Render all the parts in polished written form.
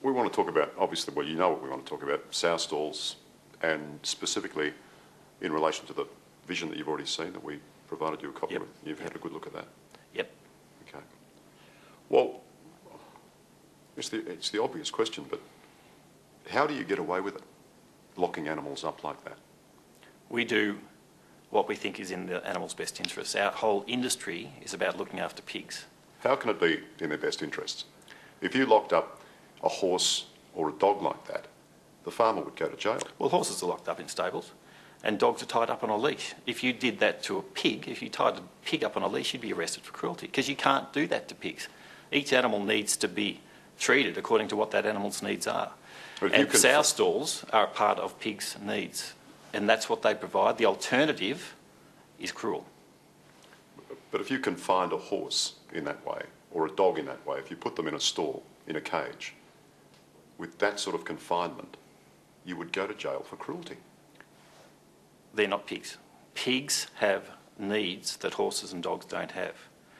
we want to talk about, obviously, well, you know what we want to talk about, sow stalls, and specifically in relation to the vision that you've already seen that we provided you a copy of. You've had a good look at that? Yep. Okay. Well, it's the obvious question, but how do you get away with it, locking animals up like that? We do what we think is in the animal's best interests. Our whole industry is about looking after pigs. How can it be in their best interests? If you locked up a horse or a dog like that, the farmer would go to jail. Well, horses are locked up in stables and dogs are tied up on a leash. If you did that to a pig, if you tied a pig up on a leash, you'd be arrested for cruelty, because you can't do that to pigs. Each animal needs to be treated according to what that animal's needs are. And sow stalls are a part of pigs' needs, and that's what they provide. The alternative is cruel. But if you confined a horse in that way, or a dog in that way, if you put them in a stall, in a cage, with that sort of confinement, you would go to jail for cruelty. They're not pigs. Pigs have needs that horses and dogs don't have.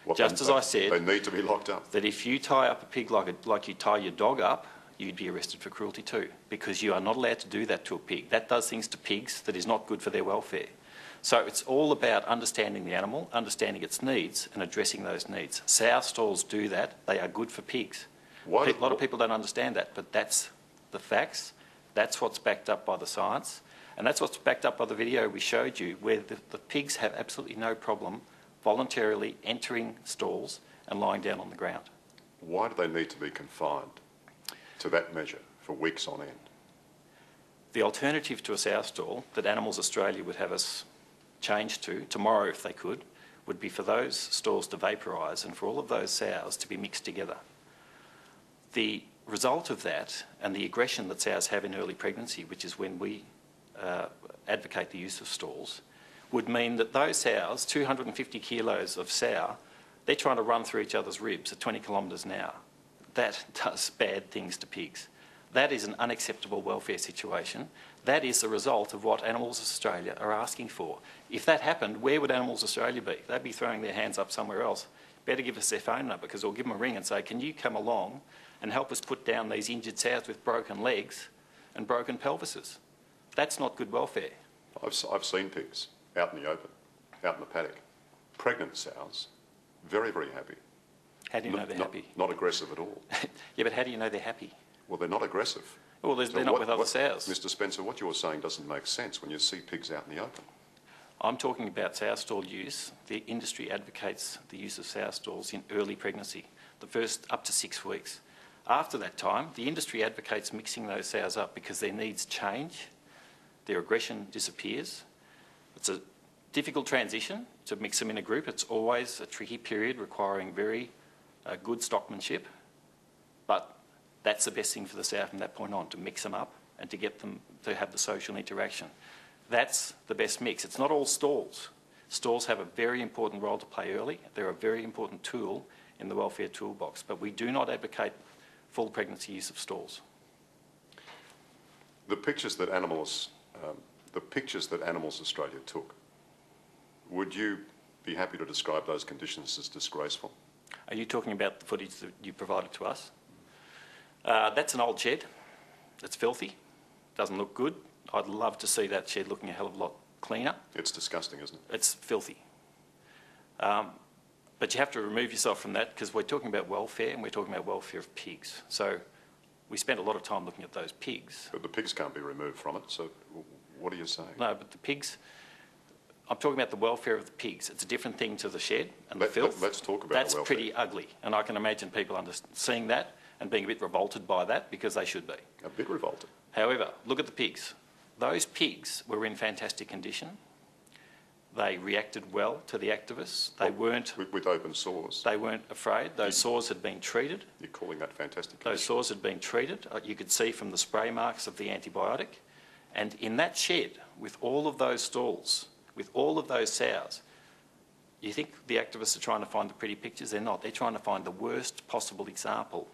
What, Just as I said, they need to be locked up. That if you tie up a pig like you tie your dog up, you'd be arrested for cruelty too, because you are not allowed to do that to a pig. That does things to pigs that is not good for their welfare. So it's all about understanding the animal, understanding its needs and addressing those needs. Sow stalls do that. They are good for pigs. A lot of people don't understand that, but that's the facts. That's what's backed up by the science. And that's what's backed up by the video we showed you, where the pigs have absolutely no problem voluntarily entering stalls and lying down on the ground. Why do they need to be confined to that measure for weeks on end? The alternative to a sow stall that Animals Australia would have us change to, tomorrow if they could, would be for those stalls to vaporise and for all of those sows to be mixed together. The result of that, and the aggression that sows have in early pregnancy, which is when we advocate the use of stalls, would mean that those sows, 250 kilos of sow, they're trying to run through each other's ribs at 20 kilometres an hour. That does bad things to pigs. That is an unacceptable welfare situation. That is the result of what Animals Australia are asking for. If that happened, where would Animals Australia be? They'd be throwing their hands up somewhere else. Better give us their phone number, because we'll give them a ring and say, can you come along and help us put down these injured sows with broken legs and broken pelvises? That's not good welfare. I've seen pigs out in the open, out in the paddock. Pregnant sows, very, very happy. How do you know they're happy? Not aggressive at all. Yeah, but how do you know they're happy? Well, they're not aggressive. Well, they're not with other sows. Mr. Spencer, what you're saying doesn't make sense when you see pigs out in the open. I'm talking about sow stall use. The industry advocates the use of sow stalls in early pregnancy, the first up to 6 weeks. After that time, the industry advocates mixing those sows up because their needs change, their aggression disappears. It's a difficult transition to mix them in a group. It's always a tricky period requiring very good stockmanship, but that's the best thing for the sow from that point on, to mix them up and to get them to have the social interaction. That's the best mix. It's not all stalls. Stalls have a very important role to play early. They're a very important tool in the welfare toolbox, but we do not advocate full pregnancy use of stalls. The pictures that Animals Australia took, would you be happy to describe those conditions as disgraceful? Are you talking about the footage that you provided to us? That's an old shed. It's filthy. Doesn't look good. I'd love to see that shed looking a hell of a lot cleaner. It's disgusting, isn't it? It's filthy. But you have to remove yourself from that, because we're talking about welfare and we're talking about welfare of pigs. So we spent a lot of time looking at those pigs. But the pigs can't be removed from it, so what are you saying? No, but the pigs... I'm talking about the welfare of the pigs. It's a different thing to the shed and the filth. Let's talk about That's the welfare. pretty ugly, and I can imagine people seeing that and being a bit revolted by that, because they should be. A bit revolted. However, look at the pigs. Those pigs were in fantastic condition. They reacted well to the activists. They weren't... With open sores. They weren't afraid. Those sores had been treated. You're calling that fantastic condition? Those sores had been treated. You could see from the spray marks of the antibiotic. And in that shed, with all of those stalls, with all of those sows, you think the activists are trying to find the pretty pictures? They're not. They're trying to find the worst possible example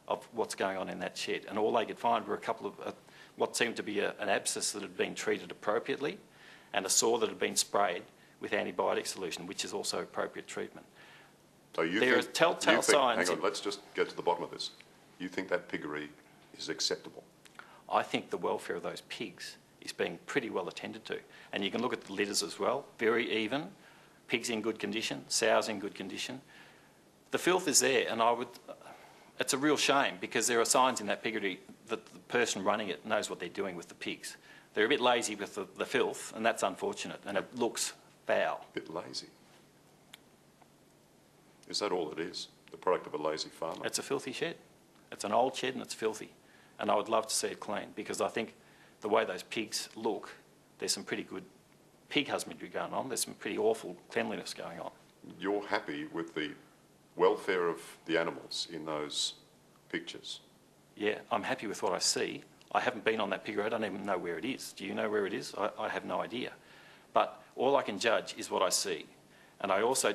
of what's going on in that shed. And all they could find were a couple of what seemed to be an abscess that had been treated appropriately and a sore that had been sprayed with antibiotic solution, which is also appropriate treatment. So you there think, are telltale signs... Hang on, let's just get to the bottom of this. You think that piggery is acceptable? I think the welfare of those pigs is being pretty well attended to. And you can look at the litters as well, very even, pigs in good condition, sows in good condition. The filth is there, and it's a real shame because there are signs in that piggery that the person running it knows what they're doing with the pigs. They're a bit lazy with the filth, and that's unfortunate, and it looks foul. A bit lazy. Is that all it is? The product of a lazy farmer? It's a filthy shed. It's an old shed and it's filthy. And I would love to see it clean because I think the way those pigs look, there's some pretty good pig husbandry going on. There's some pretty awful cleanliness going on. You're happy with the welfare of the animals in those pictures? Yeah, I'm happy with what I see. I haven't been on that piggery. I don't even know where it is. Do you know where it is? I have no idea. But all I can judge is what I see. And I also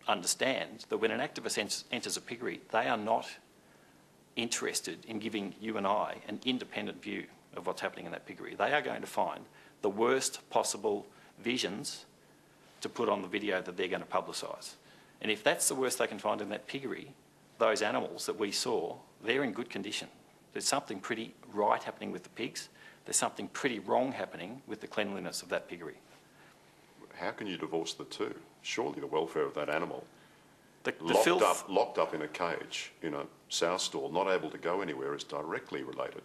understand that when an activist enters a piggery, they are not interested in giving you and I an independent view of what's happening in that piggery. They are going to find the worst possible visions to put on the video that they're going to publicise. And if that's the worst they can find in that piggery, those animals that we saw, they're in good condition. There's something pretty right happening with the pigs. There's something pretty wrong happening with the cleanliness of that piggery. How can you divorce the two? Surely the welfare of that animal, The locked up in a cage in a sow stall, not able to go anywhere, is directly related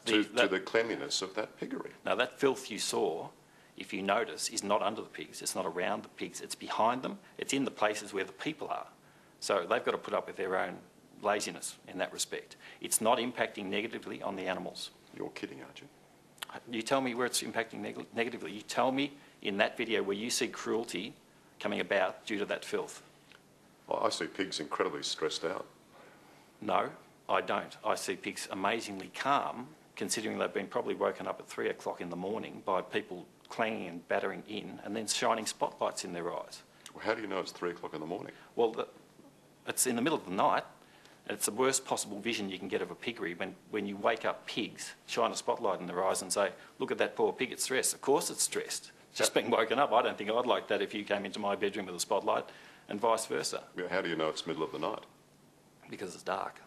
to the cleanliness of that piggery. Now, that filth you saw, if you notice, is not under the pigs. It's not around the pigs. It's behind them. It's in the places where the people are. So they've got to put up with their own laziness in that respect. It's not impacting negatively on the animals. You're kidding, aren't you? You tell me where it's impacting negatively. You tell me in that video where you see cruelty coming about due to that filth. I see pigs incredibly stressed out. No, I don't. I see pigs amazingly calm, considering they've been probably woken up at 3 o'clock in the morning by people clanging and battering in and then shining spotlights in their eyes. Well, how do you know it's 3 o'clock in the morning? Well, it's in the middle of the night. And it's the worst possible vision you can get of a piggery when you wake up pigs, shine a spotlight in their eyes and say, look at that poor pig, it's stressed. Of course it's stressed. It's just being woken up. I don't think I'd like that if you came into my bedroom with a spotlight and vice versa. Yeah, how do you know it's middle of the night? Because it's dark.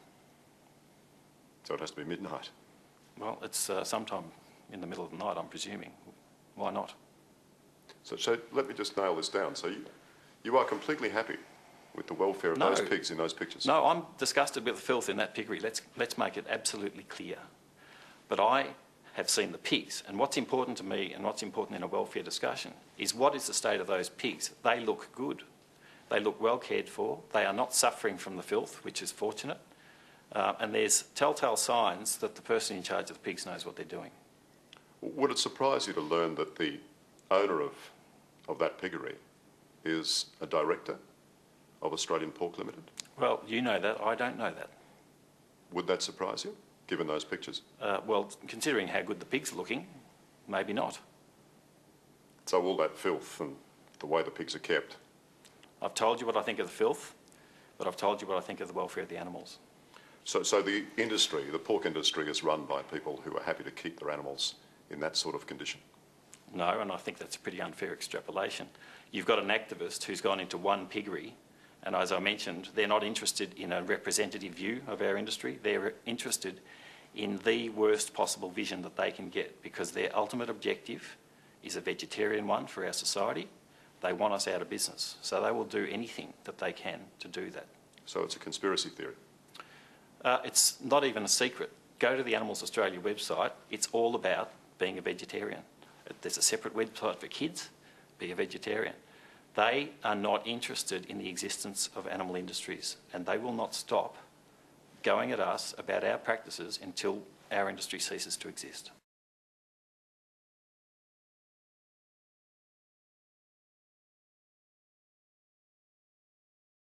So it has to be midnight. Well, it's sometime in the middle of the night, I'm presuming. Why not? So let me just nail this down. So you are completely happy with the welfare of those pigs in those pictures? No, I'm disgusted with the filth in that piggery. Let's make it absolutely clear. But I have seen the pigs, and what's important to me and what's important in a welfare discussion is what is the state of those pigs. They look good. They look well cared for. They are not suffering from the filth, which is fortunate. And there's telltale signs that the person in charge of the pigs knows what they're doing. Would it surprise you to learn that the owner of that piggery is a director of Australian Pork Limited? Well, you know that. I don't know that. Would that surprise you, given those pictures? Well, considering how good the pigs are looking, maybe not. So all that filth and the way the pigs are kept. I've told you what I think of the filth, but I've told you what I think of the welfare of the animals. So the industry, the pork industry, is run by people who are happy to keep their animals in that sort of condition? No, and I think that's a pretty unfair extrapolation. You've got an activist who's gone into one piggery, and as I mentioned, they're not interested in a representative view of our industry. They're interested in the worst possible vision that they can get because their ultimate objective is a vegetarian one for our society. They want us out of business, so they will do anything that they can to do that. So it's a conspiracy theory? It's not even a secret. Go to the Animals Australia website. It's all about being a vegetarian. There's a separate website for kids. Be a vegetarian. They are not interested in the existence of animal industries, and they will not stop going at us about our practices until our industry ceases to exist.